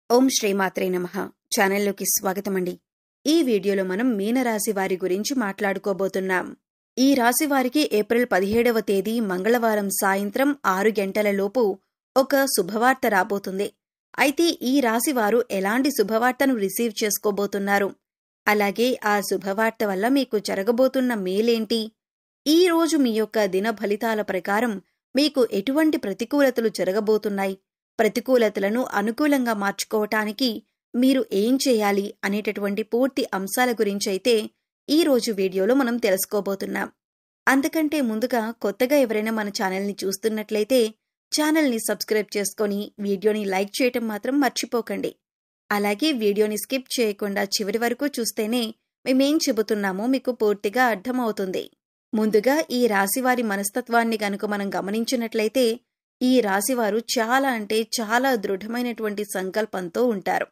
ఓం శ్రీమాత్రే నమః. ఛానల్లోకి స్వాగతమండి. ఈ వీడియోలో మనం మీనరాశి వారి గురించి మాట్లాడుకోబోతున్నాం. ఈ రాశి వారికి ఏప్రిల్ 17వ తేదీ మంగళవారం సాయంత్రం 6 గంటల లోపు ఒక శుభవార్త రాబోతుంది. అయితే ఈ రాశి వారు ఎలాంటి శుభవార్తను రిసీవ్ చేసుకోబోతున్నారు, అలాగే ఆ శుభవార్త వల్ల మీకు జరగబోతున్న మేలేంటి, ఈ రోజు మీ యొక్క దిన ఫలితాల ప్రకారం మీకు ఎటువంటి ప్రతికూలతలు జరగబోతున్నాయి, ప్రతికూలతలను అనుకూలంగా మార్చుకోవటానికి మీరు ఏం చేయాలి అనేటటువంటి పూర్తి అంశాల గురించైతే ఈ రోజు వీడియోలో మనం తెలుసుకోబోతున్నాం. అంతకంటే ముందుగా కొత్తగా ఎవరైనా మన ఛానల్ని చూస్తున్నట్లయితే ఛానల్ని సబ్స్క్రైబ్ చేసుకొని వీడియోని లైక్ చేయటం మాత్రం మర్చిపోకండి. అలాగే వీడియోని స్కిప్ చేయకుండా చివరి వరకు చూస్తేనే మేమేం చెబుతున్నామో మీకు పూర్తిగా అర్థమవుతుంది. ముందుగా ఈ రాశివారి మనస్తత్వాన్ని గనుక మనం గమనించినట్లయితే ఈ రాశివారు చాలా అంటే చాలా దృఢమైనటువంటి సంకల్పంతో ఉంటారు.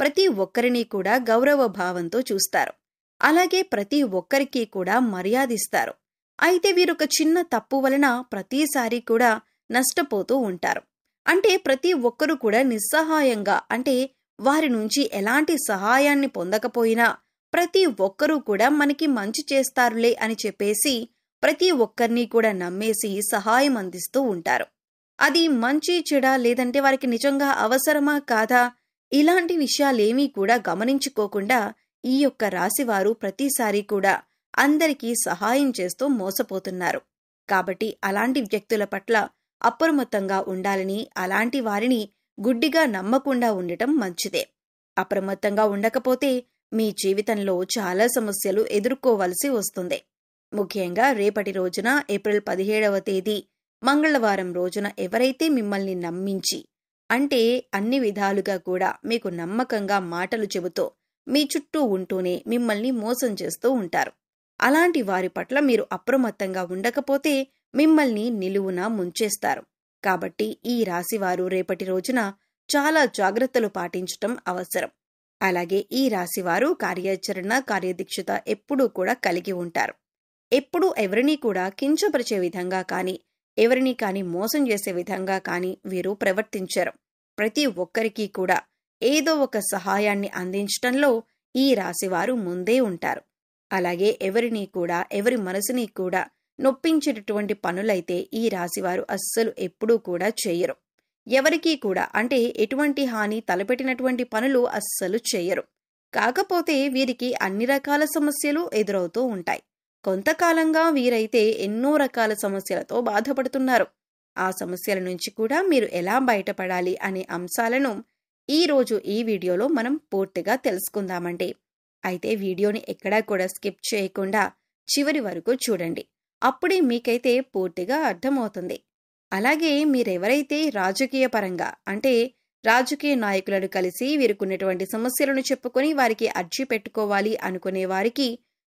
ప్రతి ఒక్కరిని కూడా గౌరవ భావంతో చూస్తారు. అలాగే ప్రతి ఒక్కరికి కూడా మర్యాదిస్తారు. అయితే వీరొక చిన్న తప్పు వలన ప్రతిసారి కూడా నష్టపోతూ ఉంటారు. అంటే ప్రతి ఒక్కరూ కూడా నిస్సహాయంగా, అంటే వారి నుంచి ఎలాంటి సహాయాన్ని పొందకపోయినా ప్రతి ఒక్కరూ కూడా మనకి మంచి చేస్తారులే అని చెప్పేసి ప్రతి ఒక్కరిని కూడా నమ్మేసి సహాయం అందిస్తూ ఉంటారు. అది మంచి చెడా, లేదంటే వారికి నిజంగా అవసరమా కాదా, ఇలాంటి విషయాలేమీ కూడా గమనించుకోకుండా ఈ యొక్క రాశివారు ప్రతిసారి కూడా అందరికీ సహాయం చేస్తూ మోసపోతున్నారు. కాబట్టి అలాంటి వ్యక్తుల పట్ల అప్రమత్తంగా ఉండాలని, అలాంటి వారిని గుడ్డిగా నమ్మకుండా ఉండటం మంచిదే. అప్రమత్తంగా ఉండకపోతే మీ జీవితంలో చాలా సమస్యలు ఎదుర్కోవలసి వస్తుంది. ముఖ్యంగా రేపటి రోజున ఏప్రిల్ 17వ తేదీ మంగళవారం రోజున ఎవరైతే మిమ్మల్ని నమ్మించి, అంటే అన్ని విధాలుగా కూడా మీకు నమ్మకంగా మాటలు చెబుతూ మీ చుట్టూ ఉంటూనే మిమ్మల్ని మోసం చేస్తూ ఉంటారు. అలాంటి వారి పట్ల మీరు అప్రమత్తంగా ఉండకపోతే మిమ్మల్ని నిలువునా ముంచేస్తారు. కాబట్టి ఈ రాశివారు రేపటి రోజున చాలా జాగ్రత్తలు పాటించటం అవసరం. అలాగే ఈ రాశివారు కార్యాచరణ, కార్యదీక్షత ఎప్పుడూ కూడా కలిగి ఉంటారు. ఎప్పుడూ ఎవరినీ కూడా కించపరిచే విధంగా కానీ, ఎవరిని కానీ మోసం చేసే విధంగా కానీ వీరు ప్రవర్తించరు. ప్రతి ఒక్కరికి కూడా ఏదో ఒక సహాయాన్ని అందించటంలో ఈ రాశివారు ముందే ఉంటారు. అలాగే ఎవరిని కూడా, ఎవరి మనసుని కూడా నొప్పించేటటువంటి పనులైతే ఈ రాశివారు అస్సలు ఎప్పుడూ కూడా చేయరు. ఎవరికీ కూడా, అంటే ఎటువంటి హాని తలపెట్టినటువంటి పనులు అస్సలు చేయరు. కాకపోతే వీరికి అన్ని రకాల సమస్యలు ఎదురవుతూ ఉంటాయి. కొంతకాలంగా వీరైతే ఎన్నో రకాల సమస్యలతో బాధపడుతున్నారు. ఆ సమస్యల నుంచి కూడా మీరు ఎలా బయటపడాలి అనే అంశాలను ఈ రోజు ఈ వీడియోలో మనం పూర్తిగా తెలుసుకుందామండి. అయితే వీడియోని ఎక్కడా కూడా స్కిప్ చేయకుండా చివరి వరకు చూడండి. అప్పుడే మీకైతే పూర్తిగా అర్థమవుతుంది. అలాగే మీరెవరైతే రాజకీయ పరంగా, అంటే రాజకీయ నాయకులను కలిసి వీరుకున్నటువంటి సమస్యలను చెప్పుకొని వారికి అర్జీ పెట్టుకోవాలి అనుకునే వారికి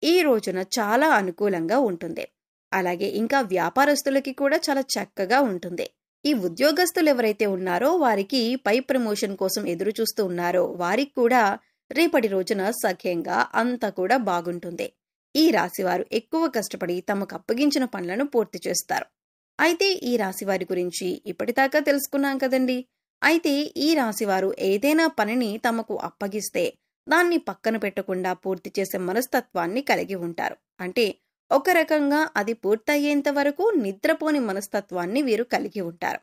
ఈ రోజున చాలా అనుకూలంగా ఉంటుంది. అలాగే ఇంకా వ్యాపారస్తులకి కూడా చాలా చక్కగా ఉంటుంది. ఈ ఉద్యోగస్తులు ఎవరైతే ఉన్నారో వారికి పై ప్రమోషన్ కోసం ఎదురు చూస్తూ ఉన్నారో వారికి కూడా రేపటి రోజున సఖ్యంగా అంతా కూడా బాగుంటుంది. ఈ రాశివారు ఎక్కువ కష్టపడి తమకు అప్పగించిన పనులను పూర్తి చేస్తారు. అయితే ఈ రాశివారి గురించి ఇప్పటిదాకా తెలుసుకున్నాం కదండి. అయితే ఈ రాశివారు ఏదైనా పనిని తమకు అప్పగిస్తే దాన్ని పక్కన పెట్టకుండా పూర్తి చేసే మనస్తత్వాన్ని కలిగి ఉంటారు. అంటే ఒక రకంగా అది పూర్తయ్యేంత వరకు నిద్రపోని మనస్తత్వాన్ని వీరు కలిగి ఉంటారు.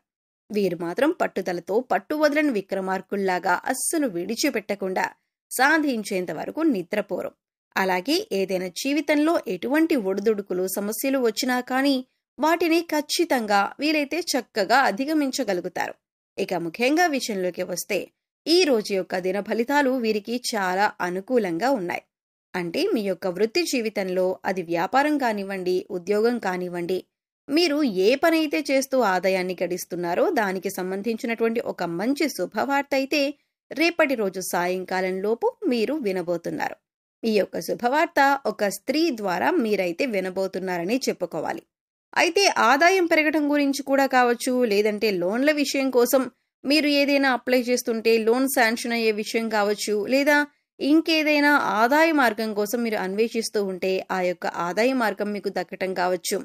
వీరు మాత్రం పట్టుదలతో పట్టు వదలని విక్రమార్కుల్లాగా అస్సలు విడిచిపెట్టకుండా సాధించేంత వరకు నిద్రపోరు. అలాగే ఏదైనా జీవితంలో ఎటువంటి ఒడిదుడుకులు, సమస్యలు వచ్చినా కానీ వాటిని ఖచ్చితంగా వీరైతే చక్కగా అధిగమించగలుగుతారు. ఇక ముఖ్యంగా విషయంలోకి వస్తే ఈ రోజు యొక్క దిన ఫలితాలు వీరికి చాలా అనుకూలంగా ఉన్నాయి. అంటే మీ యొక్క వృత్తి జీవితంలో, అది వ్యాపారం కానివ్వండి, ఉద్యోగం కానివ్వండి, మీరు ఏ పనైతే చేస్తూ ఆదాయాన్ని గడిస్తున్నారో దానికి సంబంధించినటువంటి ఒక మంచి శుభవార్త అయితే రేపటి రోజు సాయంకాలం లోపు మీరు వినబోతున్నారు. ఈ యొక్క శుభవార్త ఒక స్త్రీ ద్వారా మీరైతే వినబోతున్నారని చెప్పుకోవాలి. అయితే ఆదాయం పెరగడం గురించి కూడా కావచ్చు, లేదంటే లోన్ల విషయం కోసం మీరు ఏదైనా అప్లై చేస్తుంటే లోన్ శాంక్షన్ అయ్యే విషయం కావచ్చు, లేదా ఇంకేదైనా ఆదాయ మార్గం కోసం మీరు అన్వేషిస్తూ ఉంటే ఆ యొక్క ఆదాయ మార్గం మీకు దక్కటం కావచ్చు,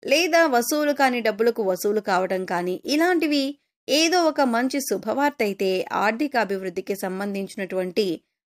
లేదా వసూలు కాని డబ్బులకు వసూలు కావడం కానీ, ఇలాంటివి ఏదో ఒక మంచి శుభవార్త అయితే, ఆర్థిక అభివృద్ధికి సంబంధించినటువంటి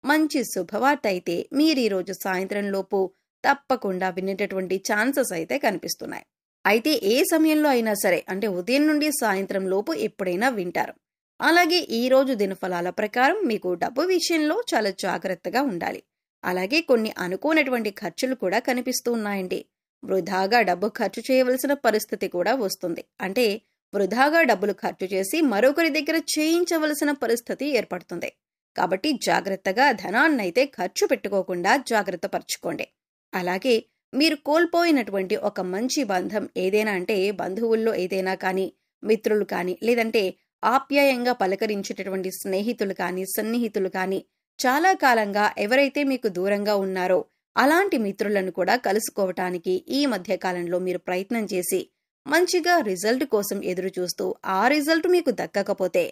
మంచి శుభవార్త అయితే మీరు ఈరోజు సాయంత్రం లోపు తప్పకుండా వినేటటువంటి ఛాన్సెస్ అయితే కనిపిస్తున్నాయి. అయితే ఏ సమయంలో అయినా సరే, అంటే ఉదయం నుండి సాయంత్రం లోపు ఎప్పుడైనా వింటారు. అలాగే ఈ రోజు దినఫలాల ప్రకారం మీకు డబ్బు విషయంలో చాలా జాగ్రత్తగా ఉండాలి. అలాగే కొన్ని అనుకోనటువంటి ఖర్చులు కూడా కనిపిస్తూ ఉన్నాయండి. వృధాగా డబ్బు ఖర్చు చేయవలసిన పరిస్థితి కూడా వస్తుంది. అంటే వృధాగా డబ్బులు ఖర్చు చేసి మరొకరి దగ్గర చేయించవలసిన పరిస్థితి ఏర్పడుతుంది. కాబట్టి జాగ్రత్తగా ధనాన్నైతే ఖర్చు పెట్టుకోకుండా జాగ్రత్త పరచుకోండి. అలాగే మీరు కోల్పోయినటువంటి ఒక మంచి బంధం ఏదైనా, అంటే బంధువుల్లో ఏదైనా కానీ, మిత్రులు కానీ, లేదంటే ఆప్యాయంగా పలకరించేటటువంటి స్నేహితులు కానీ, సన్నిహితులు కానీ, చాలా కాలంగా ఎవరైతే మీకు దూరంగా ఉన్నారో అలాంటి మిత్రులను కూడా కలుసుకోవటానికి ఈ మధ్య కాలంలో మీరు ప్రయత్నం చేసి మంచిగా రిజల్ట్ కోసం ఎదురు చూస్తూ ఆ రిజల్ట్ మీకు దక్కకపోతే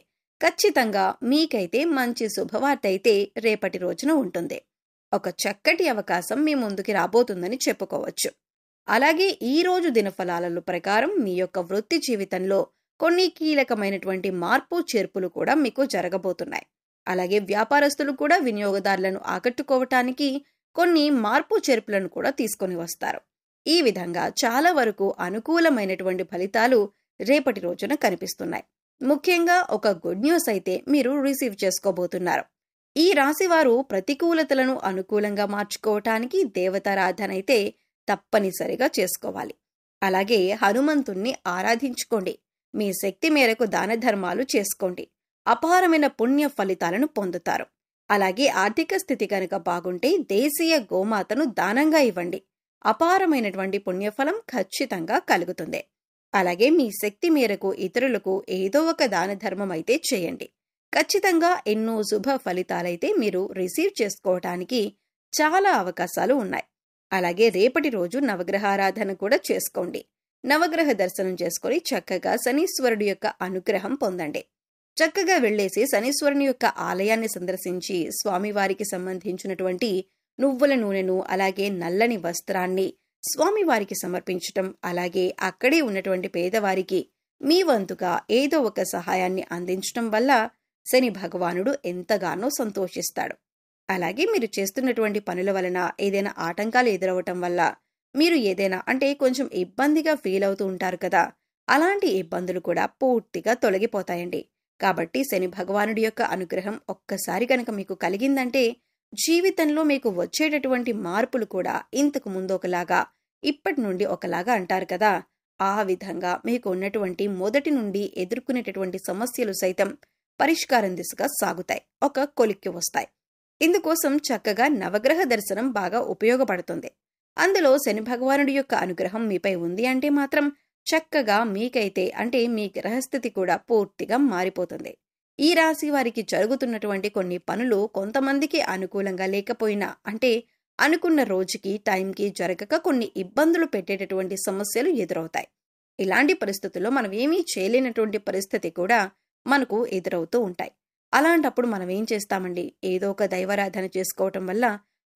ఖచ్చితంగా మీకైతే మంచి శుభవార్త అయితే రేపటి రోజున ఉంటుంది. ఒక చక్కటి అవకాశం మీ ముందుకి రాబోతుందని చెప్పుకోవచ్చు. అలాగే ఈ రోజు దినఫలాల ప్రకారం మీ యొక్క వృత్తి జీవితంలో కొన్ని కీలకమైనటువంటి మార్పు చేర్పులు కూడా మీకు జరగబోతున్నాయి. అలాగే వ్యాపారస్తులు కూడా వినియోగదారులను ఆకట్టుకోవటానికి కొన్ని మార్పు చేర్పులను కూడా తీసుకొని వస్తారు. ఈ విధంగా చాలా వరకు అనుకూలమైనటువంటి ఫలితాలు రేపటి రోజున కనిపిస్తున్నాయి. ముఖ్యంగా ఒక గుడ్ న్యూస్ అయితే మీరు రిసీవ్ చేసుకోబోతున్నారు. ఈ రాశివారు ప్రతికూలతలను అనుకూలంగా మార్చుకోవటానికి దేవతారాధన అయితే తప్పనిసరిగా చేసుకోవాలి. అలాగే హనుమంతుణ్ణి ఆరాధించుకోండి. మీ శక్తి మేరకు దాన ధర్మాలు చేసుకోండి. అపారమైన పుణ్య ఫలితాలను పొందుతారు. అలాగే ఆర్థిక స్థితి కనుక బాగుంటే దేశీయ గోమాతను దానంగా ఇవ్వండి. అపారమైనటువంటి పుణ్యఫలం ఖచ్చితంగా కలుగుతుంది. అలాగే మీ శక్తి మేరకు ఇతరులకు ఏదో ఒక దాన ధర్మం అయితే చేయండి. ఖచ్చితంగా ఎన్నో శుభ ఫలితాలైతే మీరు రిసీవ్ చేసుకోవటానికి చాలా అవకాశాలు ఉన్నాయి. అలాగే రేపటి రోజు నవగ్రహారాధన కూడా చేసుకోండి. నవగ్రహ దర్శనం చేసుకొని చక్కగా శనీశ్వరుడి యొక్క అనుగ్రహం పొందండి. చక్కగా వెళ్లేసి శనీశ్వరుని యొక్క ఆలయాన్ని సందర్శించి స్వామివారికి సంబంధించినటువంటి నువ్వుల నూనెను, అలాగే నల్లని వస్త్రాన్ని స్వామివారికి సమర్పించటం, అలాగే అక్కడే ఉన్నటువంటి పేదవారికి మీ వంతుగా ఏదో ఒక సహాయాన్ని అందించటం వల్ల శని భగవానుడు ఎంతగానో సంతోషిస్తాడు. అలాగే మీరు చేస్తున్నటువంటి పనుల వలన ఏదైనా ఆటంకాలు ఎదురవటం వల్ల మీరు ఏదైనా, అంటే కొంచెం ఇబ్బందిగా ఫీల్ అవుతూ ఉంటారు కదా, అలాంటి ఇబ్బందులు కూడా పూర్తిగా తొలగిపోతాయండి. కాబట్టి శని భగవానుడి యొక్క అనుగ్రహం ఒక్కసారి కనుక మీకు కలిగిందంటే జీవితంలో మీకు వచ్చేటటువంటి మార్పులు కూడా ఇంతకు ముందు ఒకలాగా, ఇప్పటి నుండి ఒకలాగా అంటారు కదా, ఆ విధంగా మీకు ఉన్నటువంటి మొదటి నుండి ఎదుర్కొనేటటువంటి సమస్యలు సైతం పరిష్కారం దిశగా సాగుతాయి, ఒక కొలిక్కి వస్తాయి. ఇందుకోసం చక్కగా నవగ్రహ దర్శనం బాగా ఉపయోగపడుతుంది. అందులో శని భగవానుడి యొక్క అనుగ్రహం మీపై ఉంది అంటే మాత్రం చక్కగా మీకైతే, అంటే మీ గ్రహస్థితి కూడా పూర్తిగా మారిపోతుంది. ఈ రాశి వారికి జరుగుతున్నటువంటి కొన్ని పనులు కొంతమందికి అనుకూలంగా లేకపోయినా, అంటే అనుకున్న రోజుకి టైంకి జరగక కొన్ని ఇబ్బందులు పెట్టేటటువంటి సమస్యలు ఎదురవుతాయి. ఇలాంటి పరిస్థితుల్లో మనం ఏమీ చేయలేనటువంటి పరిస్థితి కూడా మనకు ఎదురవుతూ ఉంటాయి. అలాంటప్పుడు మనం ఏం చేస్తామండి, ఏదో ఒక దైవారాధన చేసుకోవటం వల్ల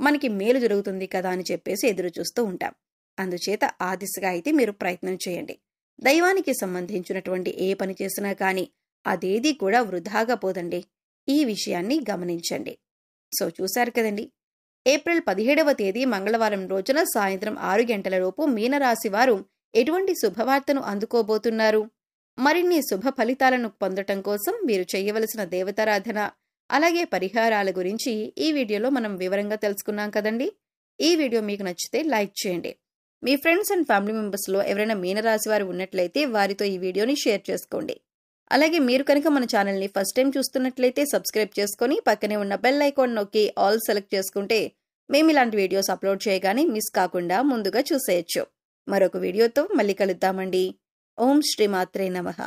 మనకి మేలు జరుగుతుంది కదా అని చెప్పేసి ఎదురు చూస్తూ ఉంటాం. అందుచేత ఆ దిశగా అయితే మీరు ప్రయత్నం చేయండి. దైవానికి సంబంధించినటువంటి ఏ పని చేసినా కానీ అదేది కూడా వృధాగా పోదండి. ఈ విషయాన్ని గమనించండి. సో చూశారు కదండి, ఏప్రిల్ 17వ తేదీ మంగళవారం రోజున సాయంత్రం 6 గంటల లోపు మీనరాశి వారు ఎటువంటి శుభవార్తను అందుకోబోతున్నారు? మరిన్ని శుభ ఫలితాలను పొందటం కోసం మీరు చేయవలసిన దేవతారాధన, అలాగే పరిహారాల గురించి ఈ వీడియోలో మనం వివరంగా తెలుసుకున్నాం కదండి. ఈ వీడియో మీకు నచ్చితే లైక్ చేయండి. మీ ఫ్రెండ్స్ అండ్ ఫ్యామిలీ మెంబర్స్లో ఎవరైనా మీనరాశి వారు ఉన్నట్లయితే వారితో ఈ వీడియోని షేర్ చేసుకోండి. అలాగే మీరు కనుక మన ఛానల్ని ఫస్ట్ టైం చూస్తున్నట్లయితే సబ్స్క్రైబ్ చేసుకొని పక్కనే ఉన్న బెల్ ఐకాన్ నొక్కి ఆల్ సెలెక్ట్ చేసుకుంటే మేము ఇలాంటి వీడియోస్ అప్లోడ్ చేయగానే మిస్ కాకుండా ముందుగా చూసేయచ్చు. మరొక వీడియోతో మళ్ళీ కలుద్దామండి. ఓం శ్రీ మాత్రే నమః.